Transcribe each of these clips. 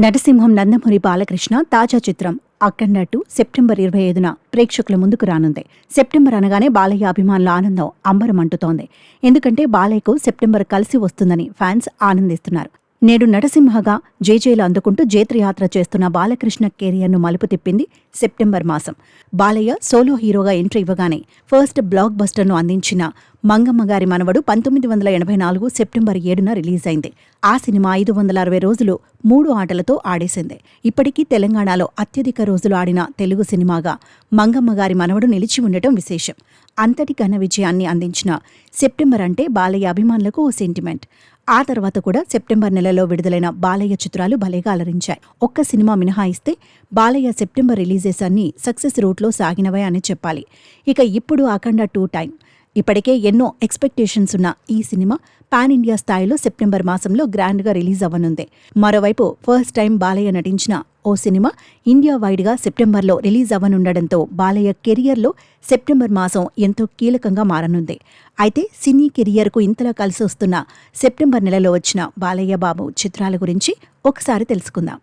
నటసింహం నందమూరి బాలకృష్ణ తాజా చిత్రం అఖండ 2 సెప్టెంబర్ 25న ప్రేక్షకుల ముందుకు రానుంది. సెప్టెంబర్ అనగానే బాలయ్య అభిమానుల ఆనందం అంబరమంటుతోంది. ఎందుకంటే బాలయ్యకు సెప్టెంబర్ కలిసి వస్తుందని ఫ్యాన్స్ ఆనందిస్తున్నారు. నేడు నటసింహగా జేజేలు అందుకుంటూ జైత్రయాత్ర చేస్తున్న బాలకృష్ణ కెరియర్ను మలుపు తిప్పింది సెప్టెంబర్ మాసం. బాలయ్య సోలో హీరోగా ఎంట్రీ ఇవ్వగానే ఫస్ట్ బ్లాక్ బస్టర్ను అందించిన మంగమ్మగారి మనవడు 1984 సెప్టెంబర్ 7న రిలీజ్ అయింది. ఆ సినిమా 560 రోజులు 3 ఆటలతో ఆడేసింది. ఇప్పటికీ తెలంగాణలో అత్యధిక రోజులు ఆడిన తెలుగు సినిమాగా మంగమ్మగారి మనవడు నిలిచి ఉండటం విశేషం. అంతటి ఘన విజయాన్ని అందించిన సెప్టెంబర్ అంటే బాలయ్య అభిమానులకు ఓ సెంటిమెంట్. ఆ తర్వాత కూడా సెప్టెంబర్ నెలలో విడుదలైన బాలయ్య చిత్రాలు భలేగా అలరించాయి. ఒక్క సినిమా మినహాయిస్తే బాలయ్య సెప్టెంబర్ రిలీజెస్ అన్నీ సక్సెస్ రూట్లో సాగినవే అని చెప్పాలి. ఇక ఇప్పుడు అఖండ 2 టైం. ఇప్పటికే ఎన్నో ఎక్స్పెక్టేషన్స్ ఉన్న ఈ సినిమా పాన్ ఇండియా స్థాయిలో సెప్టెంబర్ మాసంలో గ్రాండ్గా రిలీజ్ అవ్వనుంది. మరోవైపు ఫస్ట్ టైం బాలయ్య నటించిన ఓ సినిమా ఇండియా వైడ్గా సెప్టెంబర్లో రిలీజ్ అవ్వనుండడంతో బాలయ్య కెరియర్లో సెప్టెంబర్ మాసం ఎంతో కీలకంగా మారనుంది. అయితే సినీ కెరియర్కు ఇంతలా కలిసి వస్తున్న సెప్టెంబర్ నెలలో వచ్చిన బాలయ్య బాబు చిత్రాల గురించి ఒకసారి తెలుసుకుందాం.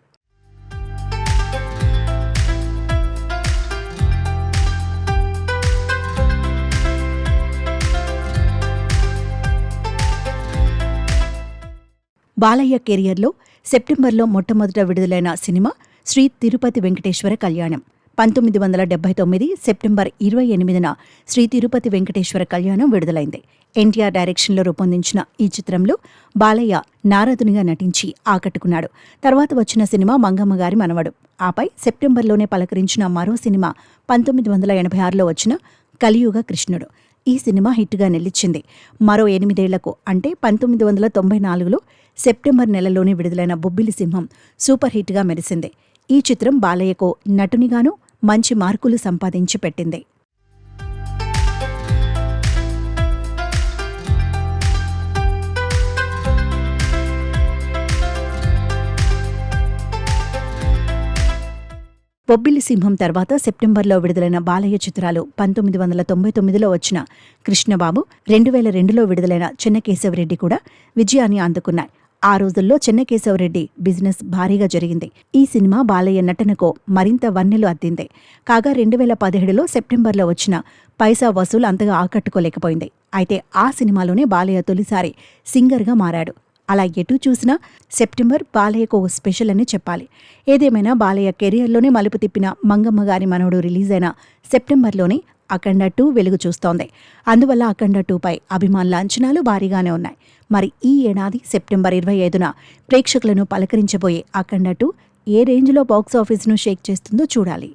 బాలయ్య కెరియర్లో సెప్టెంబర్లో మొట్టమొదట విడుదలైన సినిమా శ్రీ తిరుపతి వెంకటేశ్వర కళ్యాణం. 1979 సెప్టెంబర్ 28న శ్రీ తిరుపతి వెంకటేశ్వర కళ్యాణం విడుదలైంది. ఎన్టీఆర్ డైరెక్షన్లో రూపొందించిన ఈ చిత్రంలో బాలయ్య నారదునిగా నటించి ఆకట్టుకున్నాడు. తర్వాత వచ్చిన సినిమా మంగమ్మగారి మనవడు. ఆపై సెప్టెంబర్లోనే పలకరించిన మరో సినిమా 1986లో వచ్చిన కలియుగ కృష్ణుడు. ఈ సినిమా హిట్గా నిలిచింది. మరో 8 ఏళ్లకు అంటే 1994లో సెప్టెంబర్ నెలలోనే విడుదలైన బొబ్బిలి సింహం సూపర్ హిట్గా మెరిసింది. ఈ చిత్రం బాలయ్యకు నటునిగానూ మంచి మార్కులు సంపాదించి పెట్టింది. బొబ్బిలి సింహం తర్వాత సెప్టెంబర్లో విడుదలైన బాలయ్య చిత్రాలు 1999లో వచ్చిన కృష్ణబాబు, 2002లో విడుదలైన చెన్నకేశవరెడ్డి కూడా విజయాన్ని అందుకున్నాయి. ఆ రోజుల్లో చెన్నకేశవరెడ్డి బిజినెస్ భారీగా జరిగింది. ఈ సినిమా బాలయ్య నటనకు మరింత వన్నెలు అద్దింది. కాగా 2017లో సెప్టెంబర్లో వచ్చిన పైసా వసూలు అంతగా ఆకట్టుకోలేకపోయింది. అయితే ఆ సినిమాలోనే బాలయ్య తొలిసారి సింగర్గా మారాడు. అలా ఎటు చూసినా సెప్టెంబర్ బాలయ్యకు ఓ స్పెషల్ అని చెప్పాలి. ఏదేమైనా బాలయ్య కెరియర్లోనే మలుపు తిప్పిన మంగమ్మగారి మనవడు రిలీజ్ అయిన సెప్టెంబర్లోనే అఖండ 2 వెలుగు చూస్తోంది. అందువల్ల అఖండ 2పై అభిమానుల అంచనాలు భారీగానే ఉన్నాయి. మరి ఈ ఏడాది సెప్టెంబర్ 25న ప్రేక్షకులను పలకరించబోయే అఖండ 2 ఏ రేంజ్లో బాక్సాఫీస్ను షేక్ చేస్తుందో చూడాలి.